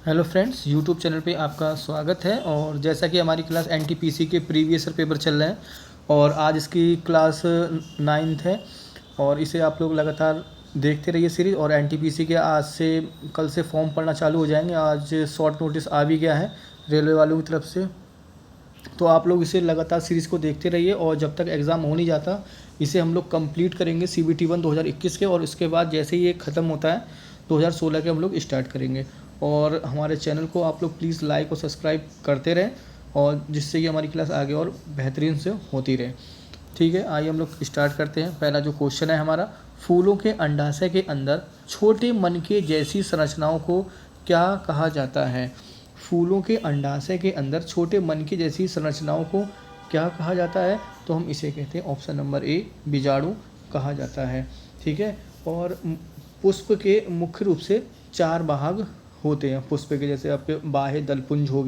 Hello friends, YouTube channel पे आपका स्वागत है। और जैसा कि हमारी क्लास एनटीपीसी के प्रीवियस ईयर पेपर चल रहे हैं और आज इसकी क्लास 9th है और इसे आप लोग लगातार देखते रहिए सीरीज़। और एनटीपीसी के आज से कल से फॉर्म पढ़ना चालू हो जाएंगे। आज शॉर्ट नोटिस आ भी गया है रेलवे वालों की तरफ से, तो आप लोग इसे लगातार सीरीज़ को देखते रहिए। और जब तक एग्ज़ाम हो नहीं जाता इसे हम लोग कंप्लीट करेंगे CBT 1 2021 के, और इसके बाद जैसे ही ये ख़त्म होता है 2016 के हम लोग स्टार्ट करेंगे। और हमारे चैनल को आप लोग प्लीज़ लाइक और सब्सक्राइब करते रहें, और जिससे कि हमारी क्लास आगे और बेहतरीन से होती रहे। ठीक है, आइए हम लोग स्टार्ट करते हैं। पहला जो क्वेश्चन है हमारा, फूलों के अंडाशय के अंदर छोटे मनके जैसी संरचनाओं को क्या कहा जाता है? फूलों के अंडाशय के अंदर छोटे मनके जैसी संरचनाओं को क्या कहा जाता है? तो हम इसे कहते हैं ऑप्शन नंबर ए, बीजाणु कहा जाता है। ठीक है, और पुष्प के मुख्य रूप से 4 भाग होते हैं पुष्प के, जैसे आपके बाह्य दलपुंज हो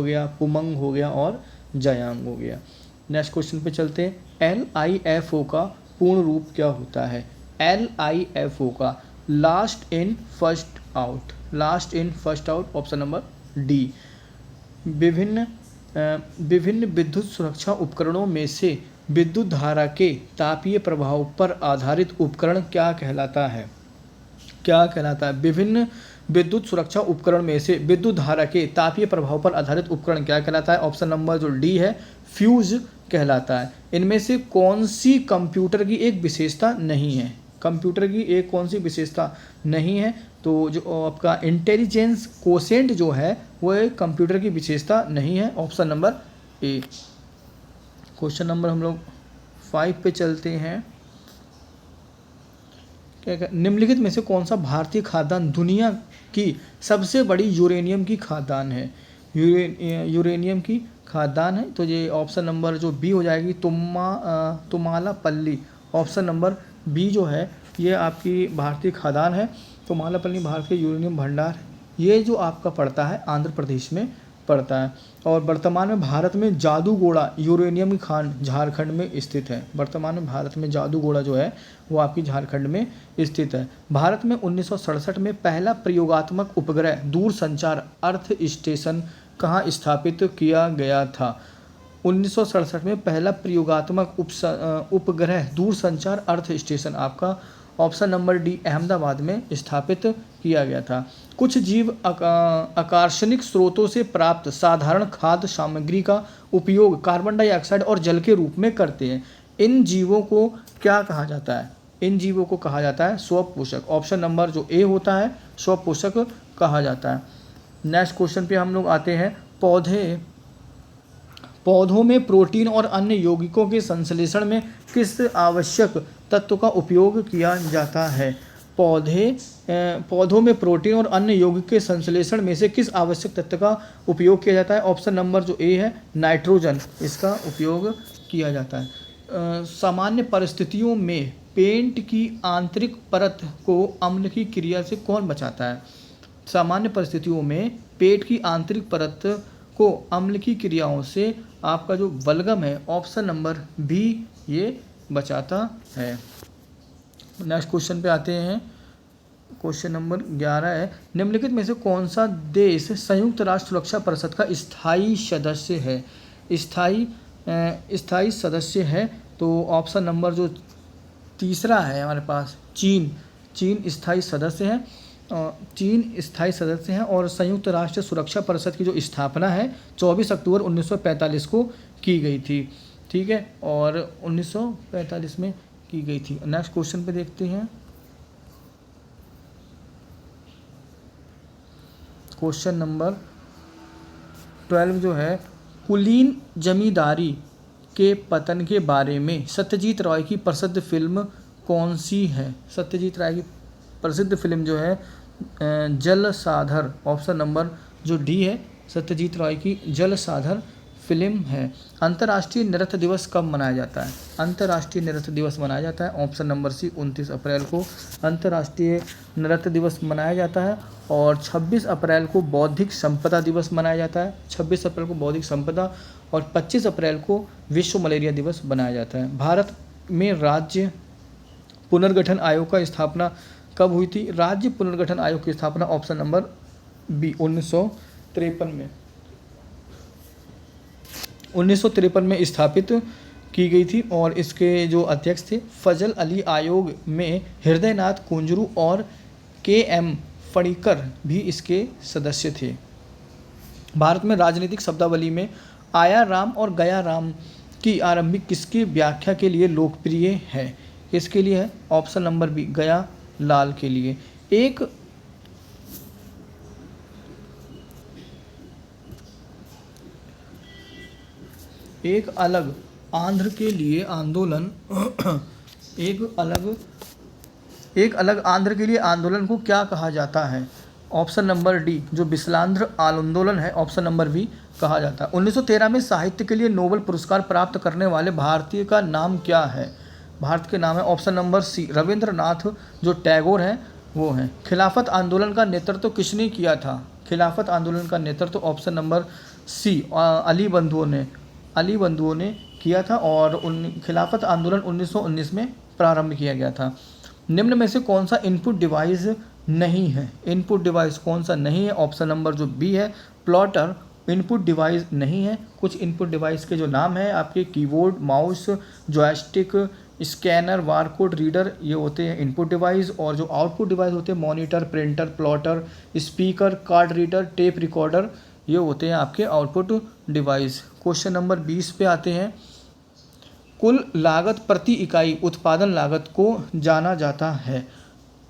गया, पुमंग हो गया और जयांग हो गया। नेक्स्ट क्वेश्चन पे चलते हैं। LIFO का पूर्ण रूप क्या होता है? LIFO का last in first out, option number D. विभिन्न विद्युत सुरक्षा उपकरणों में से विद्युत धारा के तापीय प्रभाव पर आधारित उपकरण क्या कहलाता है? विभिन्न विद्युत सुरक्षा उपकरण में से विद्युत धारा के तापीय प्रभाव पर आधारित उपकरण क्या कहलाता है? ऑप्शन नंबर जो डी है, फ्यूज कहलाता है। इनमें से कौन सी कंप्यूटर की एक विशेषता नहीं है? कौन सी विशेषता नहीं है? तो जो आपका इंटेलिजेंस कोसेंट जो है वो एक कंप्यूटर की विशेषता नहीं है, option number A. Question number हम लोग 5 पे चलते हैं। निम्नलिखित में से कौन सा भारतीय खाद्यान्न दुनिया की सबसे बड़ी यूरेनियम की खाद्यान्न है? यूरेनियम की खाद्यान्न है, तो ये ऑप्शन नंबर जो बी हो जाएगी, तुमालापल्ली। ऑप्शन नंबर बी जो है ये आपकी भारतीय खाद्यान्न है। तुमालापल्ली भारतीय यूरेनियम भंडार, ये जो आपका पड़ता है आंध्र प्रदेश में पड़ता है। और वर्तमान में भारत में जादूगोड़ा यूरेनियम की खान झारखंड में स्थित है। वर्तमान में भारत में जादूगोड़ा जो है वो आपकी झारखंड में स्थित है। भारत में 1967 में पहला प्रयोगात्मक उपग्रह दूरसंचार अर्थ स्टेशन कहाँ स्थापित किया गया था? 1967 में पहला प्रयोगात्मक उपग्रह दूरसंचार अर्थ स्टेशन आपका ऑप्शन नंबर डी, अहमदाबाद में स्थापित किया गया था। कुछ जीव आकर्षणिक स्रोतों से प्राप्त साधारण खाद्य सामग्री का उपयोग कार्बन डाइऑक्साइड और जल के रूप में करते हैं। इन जीवों को क्या कहा जाता है? इन जीवों को कहा जाता है स्वपोषक। ऑप्शन नंबर जो ए होता है स्वपोषक कहा जाता है। नेक्स्ट क्वेश्चन पे हम लोग आते हैं। पौधों में प्रोटीन और अन्य यौगिकों के संश्लेषण में किस आवश्यक तत्व का उपयोग किया जाता है? पौधों में प्रोटीन और अन्य यौगिक के संश्लेषण में से किस आवश्यक तत्व का उपयोग किया जाता है? ऑप्शन नंबर जो ए है, नाइट्रोजन, इसका उपयोग किया जाता है। सामान्य परिस्थितियों में पेंट की आंतरिक परत को अम्ल की क्रिया से कौन बचाता है? सामान्य परिस्थितियों में पेट की आंतरिक परत को अम्ल की क्रियाओं से आपका जो बलगम है, ऑप्शन नंबर बी, ये बचाता है। नेक्स्ट क्वेश्चन पे आते हैं। क्वेश्चन नंबर 11 है। निम्नलिखित में से कौन सा देश संयुक्त राष्ट्र सुरक्षा परिषद का स्थायी सदस्य है? स्थायी सदस्य है, तो ऑप्शन नंबर जो तीसरा है हमारे पास, चीन स्थायी सदस्य है। चीन स्थायी सदस्य हैं और संयुक्त राष्ट्र सुरक्षा परिषद की जो स्थापना है 24 अक्टूबर 1945 को की गई थी। ठीक है, और 1945 में की गई थी। नेक्स्ट क्वेश्चन पे देखते हैं। क्वेश्चन नंबर 12 जो है, कुलीन जमींदारी के पतन के बारे में सत्यजीत राय की प्रसिद्ध फिल्म कौन सी है? सत्यजीत राय की प्रसिद्ध फिल्म जो है जलसाधर, ऑप्शन नंबर जो डी है, सत्यजीत राय की जलसाधर फिल्म है। अंतर्राष्ट्रीय नृत्य दिवस कब मनाया जाता है? अंतर्राष्ट्रीय नृत्य दिवस मनाया जाता है ऑप्शन नंबर सी, 29 अप्रैल को अंतर्राष्ट्रीय नृत्य दिवस मनाया जाता है। और 26 अप्रैल को बौद्धिक संपदा दिवस मनाया जाता है। 26 अप्रैल को बौद्धिक संपदा और 25 अप्रैल को विश्व मलेरिया दिवस मनाया जाता है। भारत में राज्य पुनर्गठन आयोग का स्थापना कब हुई थी? राज्य पुनर्गठन आयोग की स्थापना ऑप्शन नंबर बी 1953 में 1953 में स्थापित की गई थी और इसके जो अध्यक्ष थे फजल अली। आयोग में हृदयनाथ कुंजरू और के.एम. फणिकर भी इसके सदस्य थे। भारत में राजनीतिक शब्दावली में आया राम और गया राम की आरंभिक किसकी व्याख्या के लिए लोकप्रिय है? इसके लिए है ऑप्शन नंबर बी गया लाल के लिए। एक अलग आंध्र के लिए आंदोलन एक अलग आंध्र के लिए आंदोलन को क्या कहा जाता है? ऑप्शन नंबर डी जो विशलांध्र आंदोलन है, ऑप्शन नंबर बी कहा जाता है। 1913 में साहित्य के लिए नोबेल पुरस्कार प्राप्त करने वाले भारतीय का नाम क्या है? भारत के नाम है ऑप्शन नंबर सी रविंद्रनाथ जो टैगोर हैं वो हैं। खिलाफत आंदोलन का नेतृत्व किसने किया था? खिलाफत आंदोलन का नेतृत्व ऑप्शन नंबर सी अली बंधुओं ने किया था और खिलाफत आंदोलन 1919 में प्रारंभ किया गया था। निम्न में से कौन सा इनपुट डिवाइस नहीं है? इनपुट डिवाइस कौन सा नहीं है? ऑप्शन नंबर जो बी है प्लॉटर इनपुट डिवाइस नहीं है। कुछ इनपुट डिवाइस के जो नाम है आपके keyboard, mouse, joystick, scanner, barcode reader, ये होते हैं इनपुट डिवाइस। और जो आउटपुट डिवाइस होते हैं monitor, printer, plotter, speaker, card reader, tape recorder, ये होते हैं आपके आउटपुट डिवाइस। क्वेश्चन नंबर 20 पे आते हैं। कुल लागत प्रति इकाई उत्पादन लागत को जाना जाता है।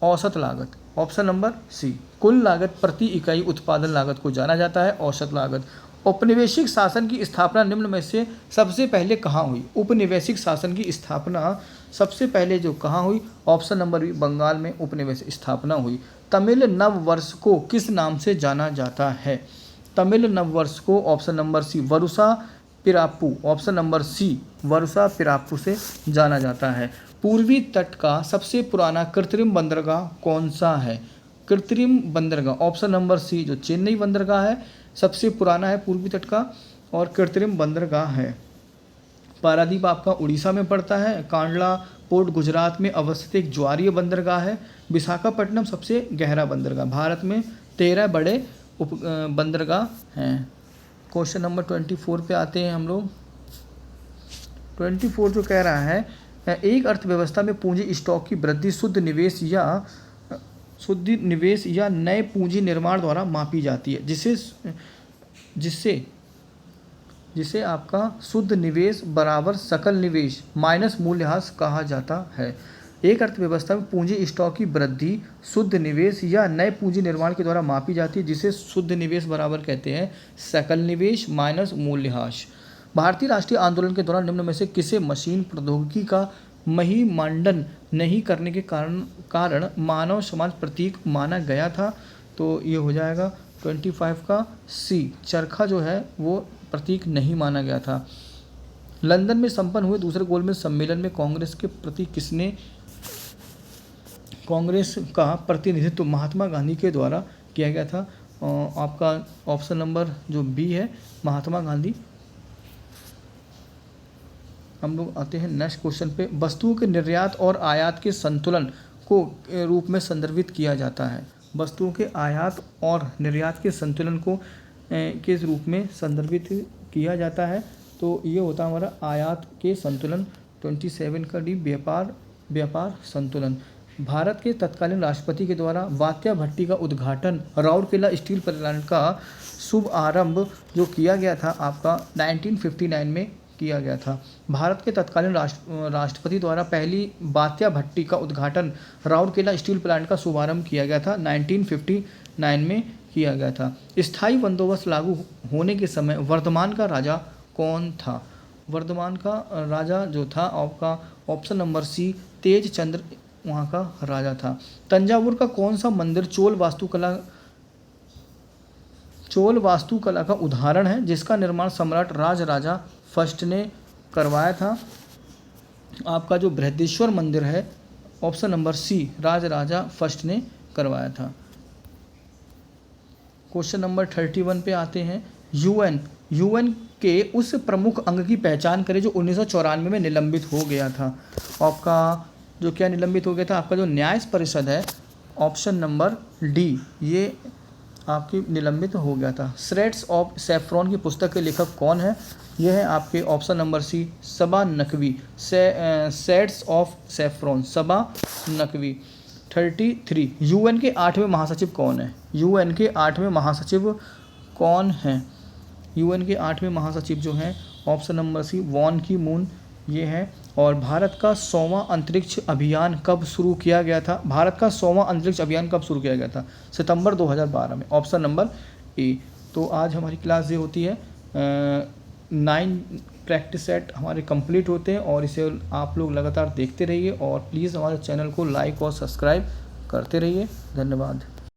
औसत लागत, ऑप्शन नंबर सी कुल लागत प्रति इकाई उत्पादन लागत को जाना जाता है औसत लागत। औपनिवेशिक शासन की स्थापना निम्न में से सबसे पहले कहाँ हुई? उपनिवेशिक शासन की स्थापना सबसे पहले जो कहाँ हुई? ऑप्शन नंबर बी बंगाल में उपनिवेश स्थापना हुई। तमिल नव वर्ष को किस नाम से जाना जाता है? तमिल नव वर्ष को option number C Varusha Pirappu, option number C Varusha Pirappu से जाना जाता है। पूर्वी तट का सबसे पुराना कृत्रिम बंदरगाह कौन सा है? कृत्रिम बंदरगाह ऑप्शन नंबर सी जो चेन्नई बंदरगाह है सबसे पुराना है पूर्वी तट का और कृत्रिम बंदरगाह है। पारादीप आपका उड़ीसा में पड़ता है। कांडला पोर्ट गुजरात में अवस्थित एक ज्वारीय बंदरगाह है। विशाखापट्टनम सबसे गहरा बंदरगाह। भारत में 13 बड़े बंदरगाह हैं। क्वेश्चन नंबर 24 पे आते हैं हम लोग। 24 जो कह रहा है एक अर्थव्यवस्था में पूंजी स्टॉक की वृद्धि शुद्ध निवेश या नए पूंजी निर्माण द्वारा मापी जाती है जिसे आपका शुद्ध निवेश बराबर सकल निवेश माइनस मूल्यह्रास कहा जाता है। एक अर्थव्यवस्था में पूंजी स्टॉक की वृद्धि शुद्ध निवेश या नए पूंजी निर्माण के द्वारा मापी जाती है जिसे शुद्ध निवेश बराबर कहते हैं सकल निवेश माइनस मूल्यह्रास। भारतीय राष्ट्रीय आंदोलन के दौरान निम्न में से किसे मशीन प्रौद्योगिकी का महिमांडन नहीं करने के कारण मानव समाज प्रतीक माना गया था? तो ये हो जाएगा 25 का सी चरखा जो है वो प्रतीक नहीं माना गया था। लंदन में संपन्न हुए दूसरे गोलमेज सम्मेलन में कांग्रेस का प्रतिनिधित्व महात्मा गांधी के द्वारा किया गया था। आपका ऑप्शन नंबर जो बी है महात्मा गांधी। हम लोग आते हैं नेक्स्ट क्वेश्चन पे। वस्तुओं के निर्यात और आयात के संतुलन को रूप में संदर्भित किया जाता है। वस्तुओं के आयात और निर्यात के संतुलन को किस रूप में संदर्भित किया जाता है? तो ये होता है हमारा आयात के संतुलन। 27 का डी व्यापार संतुलन। भारत के तत्कालीन राष्ट्रपति के द्वारा वात्या भट्टी का उद्घाटन राउरकेला स्टील प्लांट का शुभ आरंभ जो किया गया था आपका 1959 में किया गया था। भारत के तत्कालीन राष्ट्रपति द्वारा पहली वात्या भट्टी का उद्घाटन राउरकेला स्टील प्लांट का शुभारंभ किया गया था 1959 में किया गया था। स्थायी बंदोबस्त लागू होने के समय वर्धमान का राजा कौन था? वर्धमान का राजा जो था आपका ऑप्शन नंबर सी तेज चंद्र वहाँ का राजा था। तंजावुर का कौन सा मंदिर चोल वास्तुकला का उदाहरण है जिसका निर्माण सम्राट राजराजा फर्स्ट ने करवाया था? आपका जो बृहदेश्वर मंदिर है option number C Rajaraja first ने करवाया था। क्वेश्चन नंबर 31 पे आते हैं। यूएन के उस प्रमुख अंग की पहचान करें जो 1994 में निलंबित हो गया था। आपका जो क्या निलंबित हो गया था? आपका जो न्याय परिषद है ऑप्शन नंबर डी ये आपकी निलंबित हो गया था। श्रेड्स ऑफ सैफ्रॉन की पुस्तक के लेखक कौन है? यह है आपके option number C, Saba Naqvi. Shreds of saffron, Saba Naqvi. 33, UN के 8वें महासचिव कौन है? यूएन के 8वें महासचिव कौन हैं? यूएन के 8वें महासचिव जो हैं ऑप्शन नंबर सी, वॉन की मून, ये है। और भारत का 100वां अंतरिक्ष अभियान कब शुरू किया गया था? भारत का 100वां अंतरिक्ष अभियान कब शुरू किया गया था? सितंबर 2012 में, ऑप्शन नंबर ए। तो आज हमारी क्लास ये होती है 9 प्रैक्टिस सेट हमारे कंप्लीट होते हैं, और इसे आप लोग लगातार देखते रहिए और प्लीज़ हमारे चैनल को लाइक और सब्सक्राइब करते रहिए। धन्यवाद।